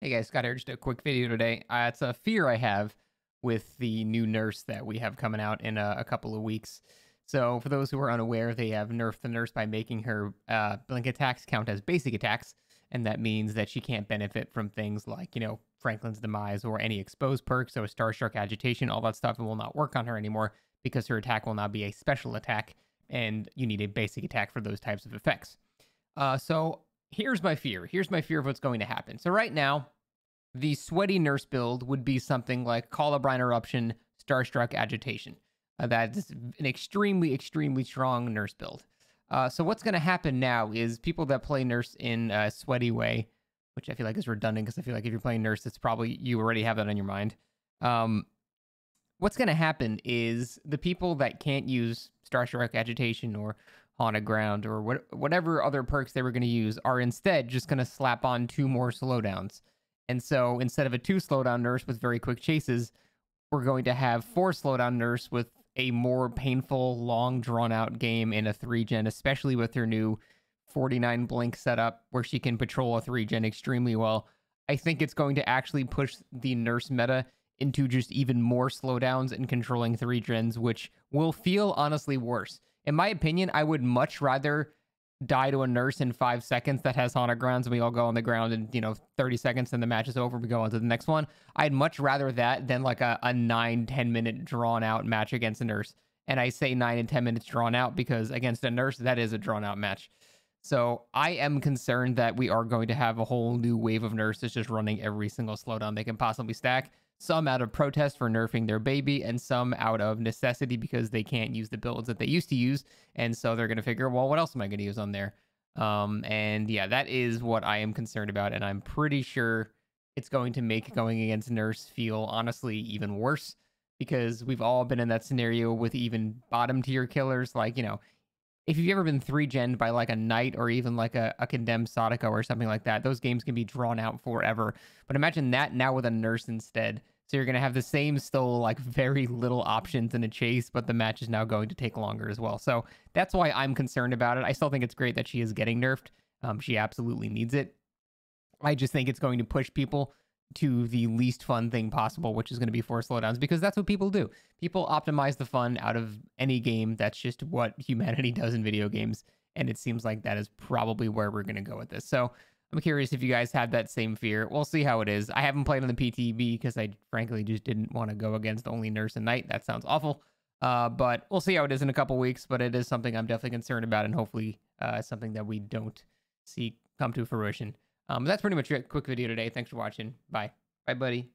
Hey guys, Scott here. Just a quick video today. It's a fear I have with the new Nerfs that we have coming out in a couple of weeks. So, for those who are unaware, they have nerfed the Nurse by making her blink attacks count as basic attacks, and that means that she can't benefit from things like, Franklin's Demise or any exposed perks, so Starstruck Agitation, all that stuff will not work on her anymore because her attack will now be a special attack, and you need a basic attack for those types of effects. So, here's my fear. Here's my fear of what's going to happen. So, right now, the sweaty nurse build would be something like Colubrine Eruption, Starstruck Agitation. That is an extremely, extremely strong nurse build. So what's going to happen now is people that play nurse in a sweaty way, which I feel like is redundant because I feel like if you're playing nurse, it's probably you already have that on your mind. What's going to happen is the people that can't use Starstruck Agitation or Haunted Ground or whatever other perks they were going to use are instead just going to slap on 2 more slowdowns. And so instead of a 2 slowdown nurse with very quick chases, we're going to have 4 slowdown nurse with a more painful, long, drawn-out game in a 3-gen, especially with her new 49 blink setup where she can patrol a 3-gen extremely well. I think it's going to actually push the nurse meta into just even more slowdowns and controlling 3-gens, which will feel honestly worse. In my opinion, I would much rather die to a nurse in 5 seconds that has Haunted Grounds and we all go on the ground in 30 seconds and the match is over, we go on to the next one. I'd much rather that than like a 9-10 minute drawn out match against a nurse. And I say 9 and 10 minutes drawn out because against a nurse, that is a drawn out match. So I am concerned that we are going to have a whole new wave of nurses just running every single slowdown they can possibly stack. Some out of protest for nerfing their baby, and some out of necessity because they can't use the builds that they used to use. And so they're going to figure, well, what else am I going to use on there? And yeah, that is what I am concerned about. And I'm pretty sure it's going to make going against Nurse feel honestly even worse because we've all been in that scenario with even bottom tier killers. Like, if you've ever been 3-gen'd by like a Knight or even like a condemned Sadako or something like that, those games can be drawn out forever. But imagine that now with a nurse instead. So you're going to have the same still like very little options in a chase, but the match is now going to take longer as well. So that's why I'm concerned about it. I still think it's great that she is getting nerfed. She absolutely needs it. I just think it's going to push people to the least fun thing possible, which is going to be 4 slowdowns, because that's what people do. People optimize the fun out of any game. That's just what humanity does in video games. And it seems like that is probably where we're going to go with this. So I'm curious if you guys have that same fear. We'll see how it is. I haven't played on the PTB because I frankly just didn't want to go against only Nurse and Knight. That sounds awful. But we'll see how it is in a couple weeks. But it is something I'm definitely concerned about, and hopefully something that we don't see come to fruition. That's pretty much it. Quick video today. Thanks for watching. Bye. Bye, buddy.